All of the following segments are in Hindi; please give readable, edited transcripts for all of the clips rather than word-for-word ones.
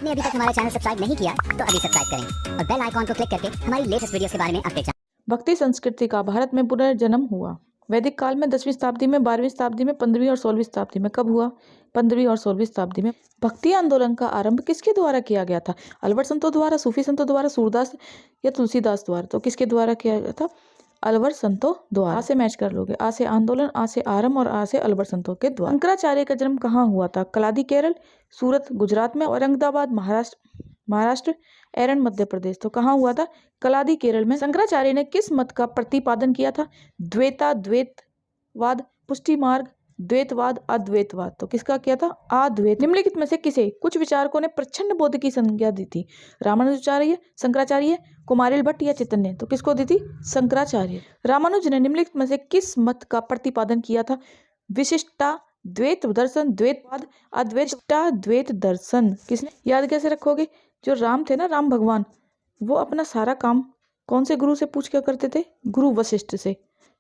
आपने अभी तक हमारा चैनल सब्सक्राइब नहीं किया तो अभी सब्सक्राइब करें और बेल आइकॉन को क्लिक करके हमारी लेटेस्ट वीडियोस के बारे में अपडेट जानें। भक्ति संस्कृति का भारत में पुनर्जन्म हुआ। वैदिक काल में 10वीं शताब्दी में, 12वीं शताब्दी में, 15वीं और 16वीं शताब्दी में। कब हुआ? 15वीं और 16वीं शताब्दी में। भक्ति आंदोलन का आरंभ किसके द्वारा किया गया था? अलवर संतों द्वारा, सूफी संतों द्वारा, सूरदास या तुलसीदास द्वारा? तो किसके द्वारा किया गया था? अलवर संतों द्वारा। आ से मैच कर लोगे। आ से आंदोलन, आ से आरंभ और आ से अलवर संतों के द्वारा। शंकराचार्य का जन्म कहाँ हुआ था? कलादी केरल, सूरत गुजरात में, औरंगाबाद महाराष्ट्र, एरन मध्य प्रदेश। तो कहाँ हुआ था? कलादी केरल में। शंकराचार्य ने किस मत का प्रतिपादन किया था? द्वैतवाद, पुष्टि मार्ग, द्वैतवाद, अद्वैतवाद। तो किसका किया था? अद्वैत। निम्नलिखित में से किसे कुछ विचारकों ने प्रच्छन्न बोध की संज्ञा दी थी? रामानुजाचार्य, शंकराचार्य, कुमारिल भट्ट या चैतन्य? तो किसको दी थी? शंकराचार्य। रामानुज ने निम्नलिखित में से किस मत का प्रतिपादन किया था? विशिष्टा द्वैत दर्शन, द्वैतवाद, अद्वैतता द्वैत दर्शन। किसने? याद कैसे रखोगे? जो राम थे ना, राम भगवान, वो अपना सारा काम कौन से गुरु से पूछ क्या करते थे? गुरु वशिष्ठ से।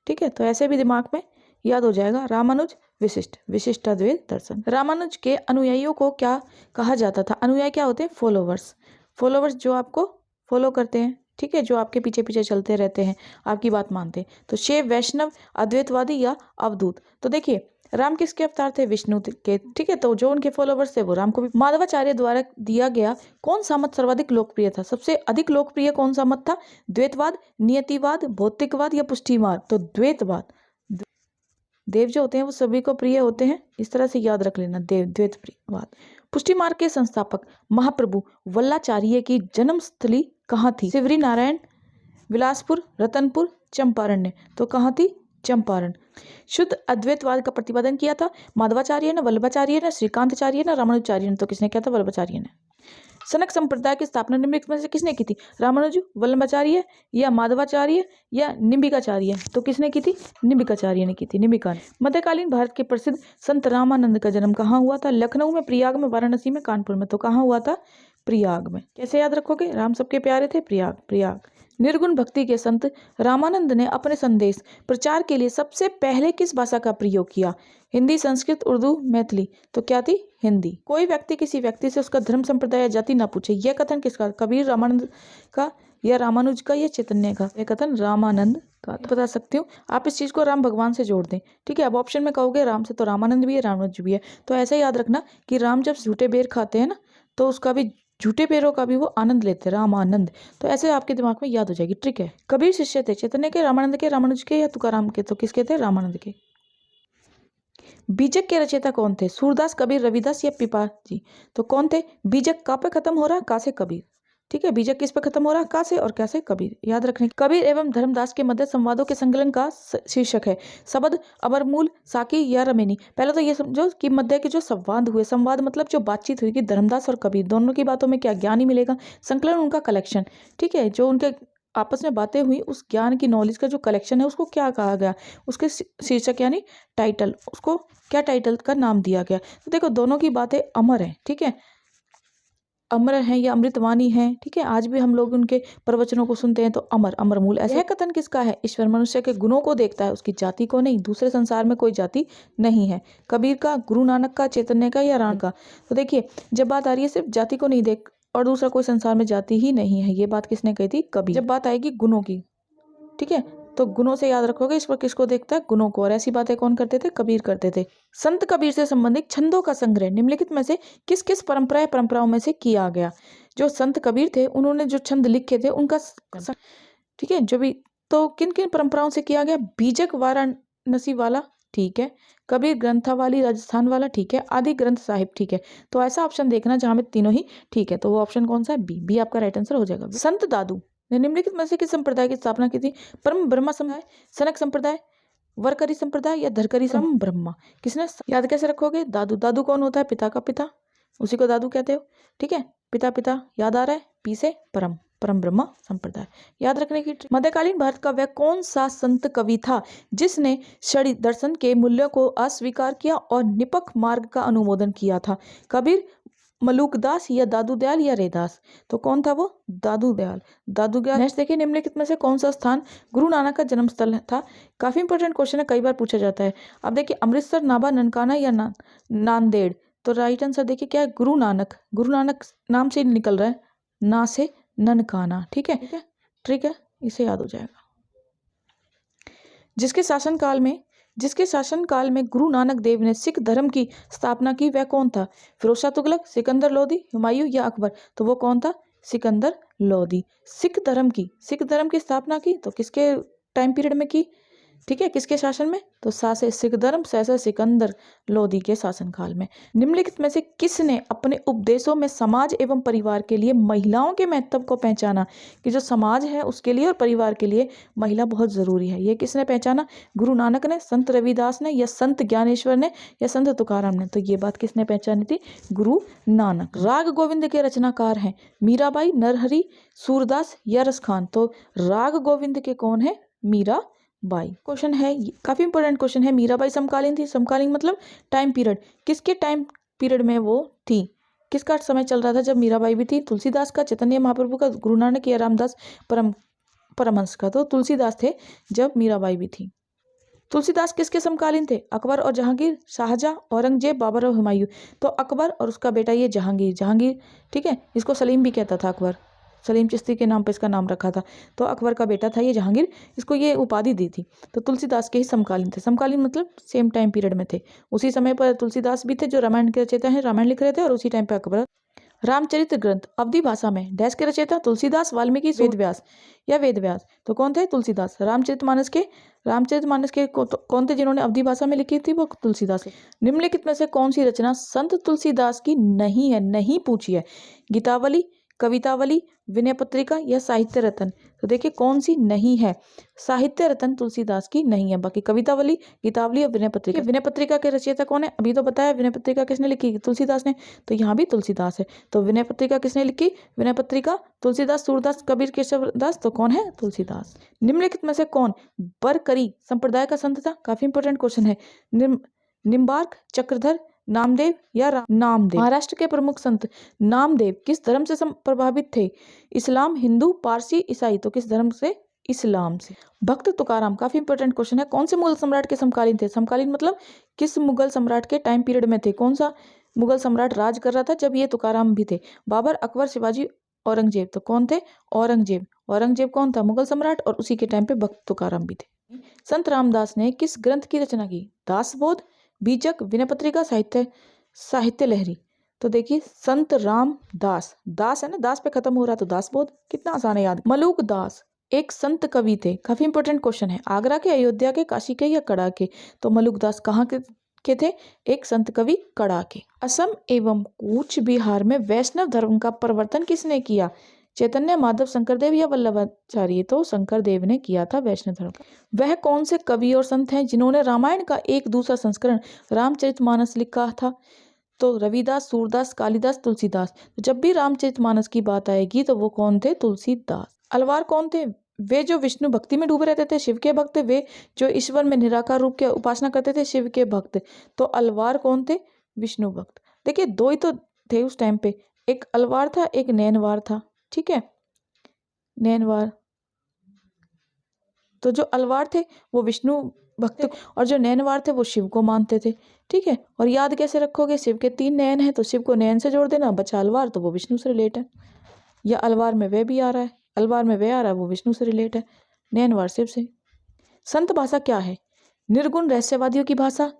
ठीक है, तो ऐसे भी दिमाग में याद हो जाएगा। रामानुज, विशिष्ट, विशिष्टाद्वैत दर्शन। रामानुज के अनुयायियों को क्या कहा जाता था? अनुयायी क्या होते हैं? फॉलोवर्स। फॉलोवर्स जो आपको फॉलो करते हैं, ठीक है, जो आपके पीछे पीछे चलते रहते हैं, आपकी बात मानते हैं। तो शैव, वैष्णव, अद्वैतवादी या अवधूत। तो देखिए, राम किसके अवतार थे? विष्णु के। ठीक है, तो जो उनके फॉलोवर्स थे वो राम को भी। माधवाचार्य द्वारा दिया गया कौन सा मत सर्वाधिक लोकप्रिय था? सबसे अधिक लोकप्रिय कौन सा मत था? द्वैतवाद, नियतिवाद, भौतिकवाद या पुष्टिवाद? तो द्वैतवाद। देव जो होते हैं वो सभी को प्रिय होते हैं, इस तरह से याद रख लेना, देव द्वैतवाद। पुष्टि मार्ग के संस्थापक महाप्रभु वल्लाचार्य की जन्मस्थली कहाँ थी? सिवरी नारायण, विलासपुर, रतनपुर, चंपारण्य। तो कहाँ थी? चंपारण। शुद्ध अद्वैतवाद का प्रतिपादन किया था माधवाचार्य ने, वल्लभाचार्य ने, श्रीकांताचार्य ने, रामानुजाचार्य ने? तो किसने किया था? वल्लभाचार्य ने। सनक संप्रदाय की स्थापना निम्नलिखित में से किसने की थी? रामानुज, वल्लभाचार्य या माधवाचार्य या निम्बिकाचार्य? तो किसने की थी? निम्बिकाचार्य ने की थी, निम्बिका ने। मध्यकालीन भारत के प्रसिद्ध संत रामानंद का जन्म कहाँ हुआ था? लखनऊ में, प्रयाग में, वाराणसी में, कानपुर में। तो कहाँ हुआ था? प्रयाग में। कैसे याद रखोगे? राम सबके प्यारे थे, प्रयाग। निर्गुण भक्ति के संत रामानंद ने अपने संदेश प्रचार के लिए सबसे पहले किस भाषा का प्रयोग किया? हिंदी, संस्कृत, उर्दू, मैथिली? तो क्या थी? हिंदी। कोई व्यक्ति किसी व्यक्ति से उसका धर्म, संप्रदाय या जाति ना पूछे, यह कथन किसका? कबीर, रामानंद का या रामानुज का या चैतन्य का? यह कथन रामानंद का। तो बता सकती हूँ, आप इस चीज को राम भगवान से जोड़ दें। ठीक है, अब ऑप्शन में कहोगे राम से, तो रामानंद भी है, रामानुज भी है। तो ऐसे याद रखना कि राम जब झूठे बेर खाते हैं ना, तो उसका भी, झूठे पेड़ों का भी वो आनंद लेते, रामानंद। तो ऐसे आपके दिमाग में याद हो जाएगी, ट्रिक है। कबीर शिष्य थे चैतन्य के, रामानंद के, रामानुज के या तुकाराम के? तो किसके थे? रामानंद के। बीजक के रचयिता कौन थे? सूरदास, कबीर, रविदास या पिपाजी? तो कौन थे? बीजक का पे खत्म हो रहा, का से कबीर। ठीक है, बीजक किस पे खत्म हो रहा? का से, और कैसे? कबीर। याद रखने। कबीर एवं धर्मदास के मध्य संवादों के संकलन का शीर्षक है शबद, अमरमूल, साकी या रमेनी? पहले तो ये समझो कि मध्य के जो संवाद हुए, संवाद मतलब जो बातचीत हुई कि धर्मदास और कबीर दोनों की बातों में क्या ज्ञान ही मिलेगा, संकलन उनका कलेक्शन। ठीक है, जो उनके आपस में बातें हुई, उस ज्ञान की, नॉलेज का जो कलेक्शन है, उसको क्या कहा गया? उसके शीर्षक यानी टाइटल, उसको क्या टाइटल का नाम दिया गया? तो देखो, दोनों की बातें अमर है। ठीक है, अमर है या अमृतवाणी है। ठीक है, आज भी हम लोग उनके प्रवचनों को सुनते हैं, तो अमर, अमरमूल। यह कथन किसका है? ईश्वर मनुष्य के गुणों को देखता है, उसकी जाति को नहीं। दूसरे संसार में कोई जाति नहीं है। कबीर का, गुरु नानक का, चैतन्य का या राम का? तो देखिए, जब बात आ रही है सिर्फ जाति को नहीं देख, और दूसरा कोई संसार में जाति ही नहीं है, ये बात किसने कही थी? कबीर। जब बात आएगी गुणों की, ठीक है, तो गुणों से याद रखोगे, इस पर किसको देखता है? गुणों को। और ऐसी बातें कौन करते थे? कबीर करते थे। संत कबीर से संबंधित छंदों का संग्रह निम्नलिखित में से किस किस परंपराओं में से किया गया? जो संत कबीर थे, उन्होंने जो छंद लिखे थे उनका, ठीक है, जो भी, तो किन किन परंपराओं से किया गया? बीजक वाराणसी वाला, ठीक है, कबीर ग्रंथावली राजस्थान वाला, ठीक है, आदि ग्रंथ साहिब, ठीक है। तो ऐसा ऑप्शन देखना जहां में तीनों ही ठीक है, तो वो ऑप्शन कौन सा है? बी। बी आपका राइट आंसर हो जाएगा। संत दादू ने निम्नलिखित में से किस संप्रदाय की स्थापना की थी? परम ब्रह्म संप्रदाय, सनक संप्रदाय, वरकरी संप्रदाय या धरकरी? परम ब्रह्म। किसने? याद कैसे रखोगे? दादू। दादू कौन होता है? पिता का पिता, उसी को दादू कहते हो। ठीक है, पिता पिता याद आ रहा है, पी से परम, परम ब्रह्म संप्रदाय। याद रखने की। मध्यकालीन भारत का वह कौन सा संत कवि था जिसने षड् दर्शन के मूल्यों को अस्वीकार किया और निपक मार्ग का अनुमोदन किया था? कबीर, मलूकदास या दादू दयाल या रैदास? तो कौन था वो? दादू दयाल। दादू दयाल। नेक्स्ट देखिए, निम्नलिखित में से कौन सा स्थान गुरु नानक का जन्म स्थल था? काफी इंपॉर्टेंट क्वेश्चन है, कई बार पूछा जाता है। अब देखिए, अमृतसर, नाभा, ननकाना या नांदेड़? तो राइट आंसर देखिए क्या है, गुरु नानक। गुरु नानक नाम से ही निकल रहा है, ना से ननकाना। ठीक है, ठीक है, इसे याद हो जाएगा। जिसके शासनकाल में गुरु नानक देव ने सिख धर्म की स्थापना की, वह कौन था? फिरोज शाह तुगलक, सिकंदर लोदी, हुमायूं या अकबर? तो वो कौन था? सिकंदर लोदी। सिख धर्म की स्थापना की तो किसके टाइम पीरियड में की? ठीक है, किसके शासन में? तो सा से सिख धर्म, से सिकंदर लोदी के शासनकाल में। निम्नलिखित में से किसने अपने उपदेशों में समाज एवं परिवार के लिए महिलाओं के महत्व को पहचाना कि जो समाज है उसके लिए और परिवार के लिए महिला बहुत जरूरी है? ये किसने पहचाना? गुरु नानक ने, संत रविदास ने, या संत ज्ञानेश्वर ने, या संत तुकाराम ने? तो ये बात किसने पहचानी थी? गुरु नानक। राग गोविंद के रचनाकार हैं मीराबाई, नरहरि, सूरदास या रसखान? तो राग गोविंद के कौन है? मीरा बाई। क्वेश्चन है, काफी इंपॉर्टेंट क्वेश्चन है, मीराबाई समकालीन थी। समकालीन मतलब टाइम पीरियड, किसके टाइम पीरियड में वो थी? किसका समय चल रहा था जब मीराबाई भी थी? तुलसीदास का, चैतन्य महाप्रभु का, गुरु नानक या रामदास परमहंस का? तो तुलसीदास थे जब मीराबाई भी थी। तुलसीदास किसके समकालीन थे? अकबर और जहांगीर, शाहजहां, औरंगजेब, बाबर और हुमायूं? तो अकबर और उसका बेटा ये जहांगीर। ठीक है, इसको सलीम भी कहता था अकबर, सलीम चिश्ती के नाम पे इसका नाम रखा था। तो अकबर का बेटा था ये जहांगीर, इसको ये उपाधि दी थी। तो तुलसीदास के ही समकालीन थे। समकालीन मतलब सेम टाइम पीरियड में थे। उसी समय पर तुलसीदास भी थे जो रामायण के रचयिता हैं, रामायण लिख रहे थे, और उसी टाइम पे अकबर। रामचरित ग्रंथ अवधी भाषा में डैश के रचयिता? तुलसीदास, वाल्मीकि, वेदव्यास या वेदव्यास? तो कौन थे? तुलसीदास। रामचरितमानस के कौन थे जिन्होंने अवधी भाषा में लिखी थी? वो तुलसीदास। निम्नलिखित में से कौन सी रचना संत तुलसीदास की नहीं है? नहीं पूछी है। गीतावली, कवितावली, विनय पत्रिका या साहित्य रतन? तो देखिए कौन सी नहीं है? साहित्य रतन तुलसीदास की नहीं है। बाकी कवितावली, गीतावली और विनय पत्रिका। विनय पत्रिका के रचयिता कौन है? अभी तो बताया, विनय पत्रिका किसने लिखी? तुलसीदास ने। तो यहाँ भी तुलसीदास है। तो विनय पत्रिका किसने लिखी? विनय पत्रिका तुलसीदास, सूरदास, कबीर, केशवदास? तो कौन है? तुलसीदास। निम्नलिखित में से कौन बरकरी संप्रदाय का संत था? काफी इंपॉर्टेंट क्वेश्चन है। निम्बार्क, चक्रधर, नामदेव या नामदेव? महाराष्ट्र के प्रमुख संत नामदेव किस धर्म से प्रभावित थे? इस्लाम, हिंदू, पारसी, ईसाई? तो किस धर्म से? इस्लाम से। भक्त तुकाराम, काफी इंपॉर्टेंट क्वेश्चन है, कौन से मुगल सम्राट के समकालीन थे? समकालीन मतलब किस मुगल सम्राट के टाइम पीरियड में थे? कौन सा मुगल सम्राट राज कर रहा था जब ये तुकाराम भी थे? बाबर, अकबर, शिवाजी, औरंगजेब? तो कौन थे? औरंगजेब। औरंगजेब कौन था? मुगल सम्राट, और उसी के टाइम पे भक्त तुकाराम भी थे। संत रामदास ने किस ग्रंथ की रचना की? दासबोध, बीजक, विनय पत्रिका, साहित्य लहरी? तो देखिए संत रामदास, दास है ना, दास पे खत्म हो रहा, तो दासबोध। कितना आसान है याद। मलूक दास एक संत कवि थे। काफी इंपॉर्टेंट क्वेश्चन है। आगरा के, अयोध्या के, काशी के या कड़ा के? तो मलूक दास कहाँ के थे? एक संत कवि कड़ा के। असम एवं कूच बिहार में वैष्णव धर्म का प्रवर्तन किसने किया? चैतन्य, माधव, शंकरदेव या वल्लभाचार्य? तो शंकरदेव ने किया था वैष्णव धर्म का। वह कौन से कवि और संत हैं जिन्होंने रामायण का एक दूसरा संस्करण रामचरितमानस लिखा था? तो रविदास, सूरदास, कालिदास, तुलसीदास? तो जब भी रामचरितमानस की बात आएगी तो वो कौन थे? तुलसीदास। अलवार कौन थे? वे जो विष्णु भक्ति में डूबे रहते थे, शिव के भक्त। वे जो ईश्वर में निराकार रूप की उपासना करते थे, शिव के भक्त। तो अलवार कौन थे? विष्णु भक्त। देखिए दो ही तो थे उस टाइम पे, एक अलवार था, एक नैनवार था। ठीक है, नैनवार। तो जो अलवार थे वो विष्णु भक्त, और जो नैनवार थे वो शिव को मानते थे। ठीक है, और याद कैसे रखोगे? शिव के 3 नैन हैं, तो शिव को नैन से जोड़ देना, बचा अलवार, तो वो विष्णु से रिलेट है। या अलवार में वे भी आ रहा है, अलवार में वे आ रहा है, वो विष्णु से रिलेट है, नैनवार शिव से। संत भाषा क्या है? निर्गुण रहस्यवादियों की भाषा,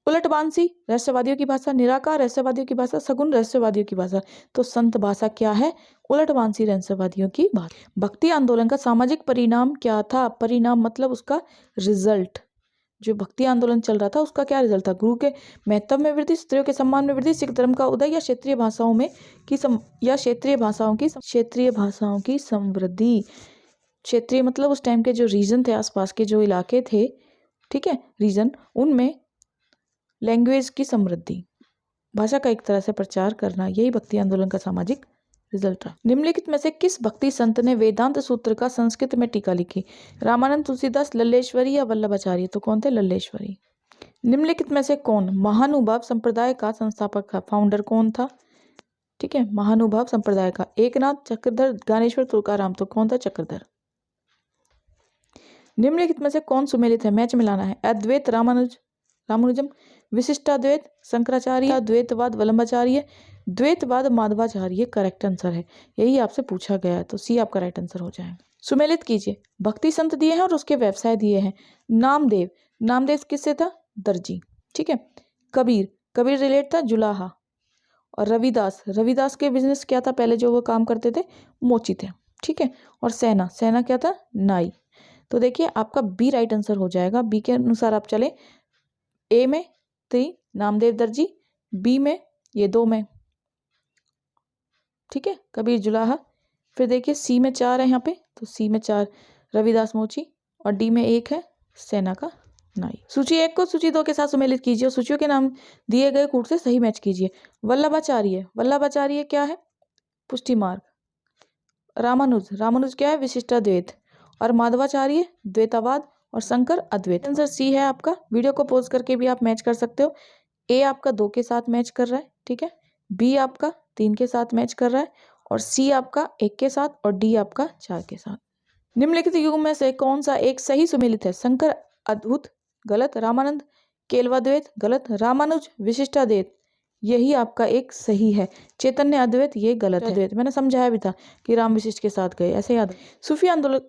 उलटबांसी रहस्यवादियों की भाषा, निराकार रहस्यवादियों की भाषा, सगुण रहस्यवादियों की भाषा? तो संत भाषा क्या है? उलटबांसी रहस्यवादियों की भाषा। भक्ति आंदोलन का सामाजिक परिणाम क्या था? परिणाम मतलब उसका रिजल्ट। जो भक्ति आंदोलन चल रहा था उसका क्या रिजल्ट था? गुरु के महत्व में वृद्धि, स्त्रियों के सम्मान में वृद्धि, सिख धर्म का उदय, या क्षेत्रीय भाषाओं की समृद्धि। क्षेत्रीय मतलब उस टाइम के जो रीजन थे, आसपास के जो इलाके थे, ठीक है, रीजन, उनमें लैंग्वेज की समृद्धि, भाषा का एक तरह से प्रचार करना, यही भक्ति आंदोलन का सामाजिक रिजल्ट रहा। निम्नलिखित में से किस भक्ति संत ने वेदांत सूत्र का संस्कृत में टीका लिखी? रामानंद, तुलसीदास, लल्लेश्वरी या वल्लभाचार्य? तो कौन थे? लल्लेश्वरी। निम्नलिखित में से कौन महानुभाव संप्रदाय का संस्थापक था? फाउंडर कौन था? ठीक है, महानुभाव संप्रदाय का एकनाथ, चक्रधर, ज्ञानेश्वर, तुकाराम? तो कौन था? चक्रधर। निम्नलिखित में से कौन सुमेलित है? मैच मिलाना है। अद्वैत, रामानुज, रामानुजम, विशिष्टाद्वैत, शंकराचार्य, द्वैतवाद, वल्लभाचार्य, द्वैतवाद, माधवाचार्य करेक्ट आंसर है। यही आपसे पूछा गया है, तो सी आपका राइट आंसर हो जाएगा। सुमेलित कीजिए। भक्ति संत दिए हैं और उसके व्यवसाय दिए हैं। नामदेव, नामदेव किससे था? दर्जी। ठीक है। कबीर, कबीर रिलेट था जुलाहा। और रविदास, रविदास के बिजनेस क्या था पहले जो वो काम करते थे? मोची थे। ठीक है। और सेना, सेना क्या था? नाई। तो देखिए आपका बी राइट आंसर हो जाएगा। बी के अनुसार आप चले। ए में 3 नामदेव दर्जी, बी में ये 2 में। ठीक है, कबीर जुलाहा। फिर देखिए सी में 4 है यहाँ पे, तो सी में 4 रविदास मोची, और डी में 1 है सेना का नाई। सूची 1 को सूची 2 के साथ सुमेलित कीजिए और सूचियों के नाम दिए गए कूट से सही मैच कीजिए। वल्लभाचार्य, वल्लभाचार्य क्या है? पुष्टि मार्ग। रामानुज, रामानुज क्या है? विशिष्टाद्वैत। और माधवाचार्य द्वैतवाद, और शंकर अद्वैत। आंसर सी है आपका। वीडियो को पॉज करके भी आप मैच कर सकते हो। ए आपका 2 के साथ मैच कर रहा है। ठीक है। बी आपका 3 के साथ मैच कर रहा है, और सी आपका 1 के साथ, और डी आपका 4 के साथ। निम्नलिखित युग में से कौन सा एक सही सुमेलित है? शंकर अद्भुत, गलत। रामानंद केलवाद्वैत, गलत। रामानुज विशिष्टाद्वैत, यही आपका एक सही है। चैतन्य अद्वैत, ये गलत है। मैंने समझाया भी था कि राम विशिष्ट के साथ गए, ऐसे याद। सूफी आंदोलन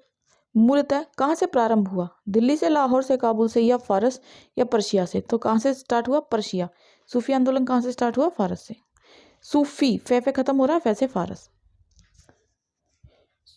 मूलतः कहाँ से प्रारंभ हुआ? दिल्ली से, लाहौर से, काबुल से, या फारस या पर्शिया से? तो कहाँ से स्टार्ट हुआ? पर्शिया। सूफी आंदोलन कहाँ से स्टार्ट हुआ? फारस से। सूफी फे खत्म हो रहा है, वैसे फारस।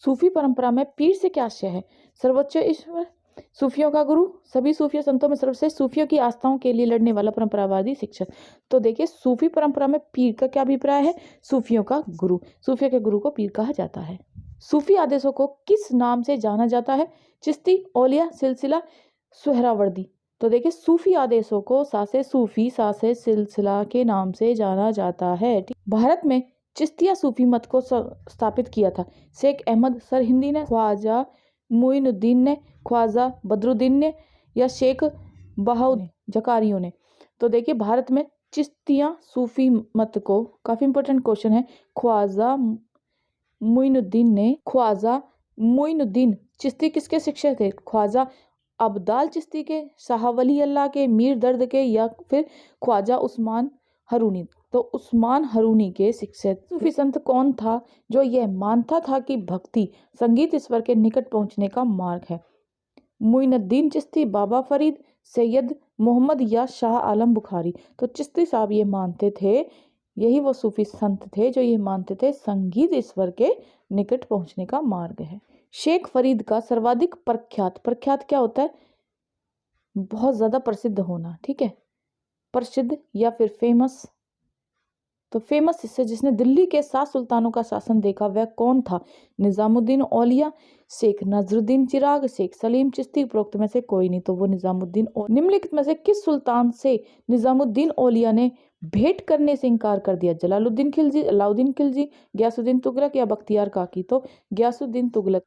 सूफी परंपरा में पीर से क्या आशय है? सर्वोच्च ईश्वर, सूफियों का गुरु, सभी सूफी संतों में सर्वश्रेष्ठ, सूफियों की आस्थाओं के लिए लड़ने वाला परंपरावादी शिक्षक। तो देखिए सूफी परंपरा में पीर का क्या अभिप्राय है? सूफियों का गुरु, सूफियों के गुरु को पीर कहा जाता है। सूफी आदेशों को किस नाम से जाना जाता है? चिश्ती, औलिया, सिलसिला, सुहरावर्दी। तो देखिए सूफी आदेशों को सासे सूफी, सासे सिलसिला के नाम से जाना जाता है। भारत में चिश्तिया सूफी मत को स्थापित किया था शेख अहमद सरहिंदी ने, ख्वाजा मुइनुद्दीन ने, ख्वाजा बदरुद्दीन ने, या शेख बहाउद्दीन जकारियों ने। तो देखिए भारत में चिश्तिया सूफी मत को, काफी इंपॉर्टेंट क्वेश्चन है, ख्वाजा मुइनुद्दीन ने। ख्वाजा मुइनुद्दीन चिश्ती किसके शिक्षक थे? ख्वाजा अब्दाल चिश्ती के, शाह वली अल्लाह के, मीर दर्द के, या फिर ख्वाजा उस्मान हरूनी। तो उस्मान हरूनी के शिक्षक। सूफी संत कौन था जो यह मानता था कि भक्ति संगीत ईश्वर के निकट पहुंचने का मार्ग है? मुइनुद्दीन चिश्ती, बाबा फरीद, सैयद मोहम्मद, या शाह आलम बुखारी। तो चिश्ती साहब ये मानते थे, यही वो सूफी संत थे जो ये मानते थे संगीत ईश्वर के निकट पहुंचने का मार्ग है। शेख फरीद का सर्वाधिक प्रख्यात, प्रख्यात क्या होता है? बहुत ज्यादा प्रसिद्ध होना। ठीक है, प्रसिद्ध या फिर फेमस। तो फेमस इससे जिसने दिल्ली के 7 सुल्तानों का शासन देखा वह कौन था? निजामुद्दीन औलिया, शेख नजरुद्दीन चिराग, शेख सलीम चिश्ती। उपरोक्त में से कोई नहीं, तो वो निजामुद्दीन। निम्नलिखित में से किस सुल्तान से निजामुद्दीन औलिया ने भेंट करने से इनकार कर दिया? जलालुद्दीन खिलजी, अलाउद्दीन खिलजी, गयासुद्दीन तुगलक, या बख्तियार काकी। तो गयासुद्दीन तुगलक।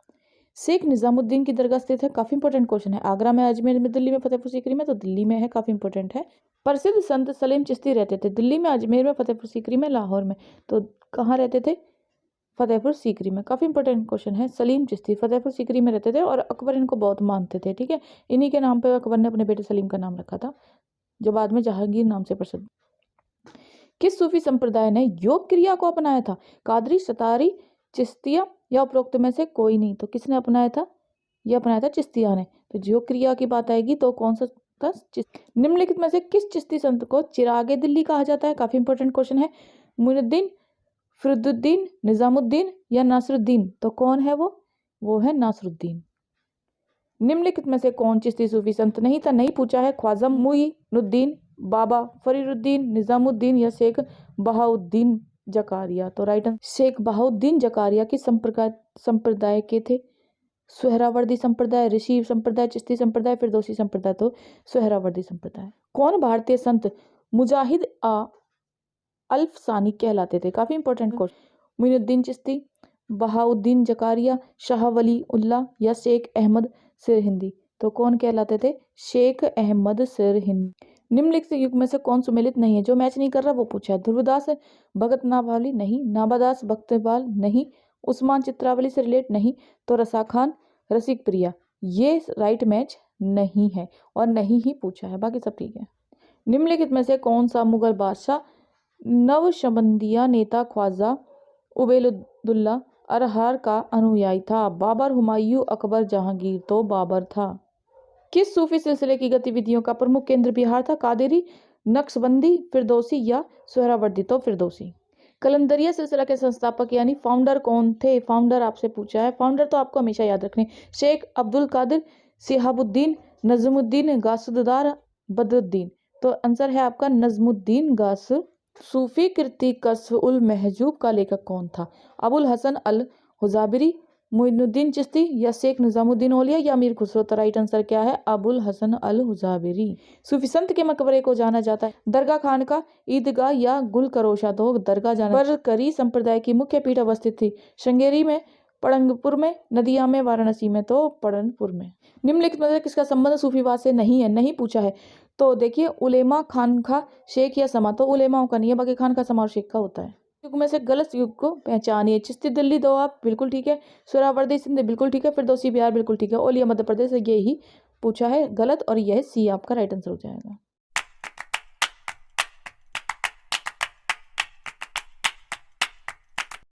शेख निजामुद्दीन की दरगाह स्थित है, काफी इंपॉर्टेंट क्वेश्चन है। आगरा में, अजमेर में, दिल्ली में, फतेहपुर सीकरी में। तो दिल्ली में है, काफी इंपॉर्टेंट है। प्रसिद्ध संत सलीम चिश्ती रहते थे दिल्ली में, अजमेर में, फतेहपुर सीकरी में, लाहौर में। तो कहाँ रहते थे? फतेहपुर सीकरी में। काफी इंपॉर्टेंट क्वेश्चन है। सलीम चिश्ती फतेहपुर सीकरी में रहते थे और अकबर इनको बहुत मानते थे। ठीक है, इन्हीं के नाम पे अकबर ने अपने बेटे सलीम का नाम रखा था, जो बाद में जहांगीर नाम से प्रसिद्ध। किस सूफी संप्रदाय ने योग क्रिया को अपनाया था? कादरी, सतारी, चिश्तिया, या उपरोक्त में से कोई नहीं। तो किसने अपनाया था? यह अपनाया था चिश्तिया ने। तो योग क्रिया की बात आएगी तो कौन सा था? निम्नलिखित में से किस चिश्ती संत को चिरागे दिल्ली कहा जाता है? काफी इंपॉर्टेंट क्वेश्चन है। मुइनुद्दीन, फरीदुद्दीन, निजामुद्दीन, या नासरुद्दीन। तो कौन है वो? वो है नासरुद्दीन। निम्नलिखित में से कौन चिश्ती सूफी संत नहीं था? नहीं पूछा है। ख्वाजा मुइनुद्दीन, बाबा फरीदुद्दीन, निजामुद्दीन, या शेख बहाउद्दीन जकारिया। तो राइट आंसर शेख बहाउद्दीन जकारिया की संप्रदाय के थे। सुहरावर्दी संप्रदाय, ऋषि संप्रदाय, चिश्ती संप्रदाय, फिरदौसी संप्रदाय। तो सुहरावर्दी संप्रदाय। कौन भारतीय संत मुजाहिद अल्फसानी कहलाते थे? काफी इंपॉर्टेंट क्वेश्चन। मुइनुद्दीन चिश्ती, बहाउद्दीन जकारिया, शाह वली उल्लाह, या शेख अहमद सिरहिंदी। तो कौन कहलाते थे? शेख अहमद सिरहिंदी। निम्नलिखित युग में से कौन सुमेलित नहीं है? जो मैच नहीं कर रहा वो पूछा है। ध्रुवदास भगत नाभाली नहीं, नाबादास भक्तपाल नहीं, उस्मान चित्रावली से रिलेट नहीं, तो रसा खान रसिक प्रिया। ये राइट मैच नहीं है और नहीं ही पूछा है, बाकी सब ठीक है। निम्नलिखित में से कौन सा मुगल बादशाह नवशबंदिया नेता ख्वाजा उबैदुल्ला अरहार का अनुयायी था? बाबर, हुमायूं, अकबर, जहांगीर। तो बाबर था। किस सूफी सिलसिले की गतिविधियों का प्रमुख केंद्र बिहार था? कादेरी, नक्शबंदी, फिरदौसी या सुहरावर्दी। तो फिरदौसी। कलंदरिया सिलसिला के संस्थापक यानी फाउंडर कौन थे? फाउंडर आपसे पूछा है। फाउंडर तो आपको हमेशा याद रखने, शेख अब्दुल कादिर, सिहाबुद्दीन, नजमुद्दीन गासुदार, बदरुद्दीन। तो आंसर है आपका नजमुद्दीन गासु। सूफी कृति कश्फ उल महजूब का लेखक कौन था? अबुल हसन अल हुजाबिरी, मुइनुद्दीन चिश्ती या शेख निजामुद्दीन औलिया या अमीर खुसरो। तो राइट आंसर क्या है? अबुल हसन अल हुजाबिरी। सूफी संत के मकबरे को जाना जाता है दरगाह खान का, ईदगाह या गुल करोशा। तो दरगाह जाना। बरकरी संप्रदाय की मुख्य पीठ अवस्थित थी? श्रृंगेरी में, पड़ंगपुर में, नदिया में, वाराणसी में। तो पड़नपुर में। निम्नलिखित में से किसका संबंध सूफीवाद से नहीं है? नहीं पूछा है। तो देखिए, उलेमा, खानका, शेख या समा। तो उलेमाओं का नहीं है, बाकी खानका, समा और शेख का होता है। युग में से गलत युग को पहचानिए। चिश्ती दिल्ली दोआब बिल्कुल ठीक है, सुहरावर्दी सिंध बिल्कुल ठीक है, फिरदौसी बिहार बिल्कुल ठीक है, औलिया मध्य प्रदेश ये ही पूछा है गलत, और यह सी आपका राइट आंसर हो जाएगा।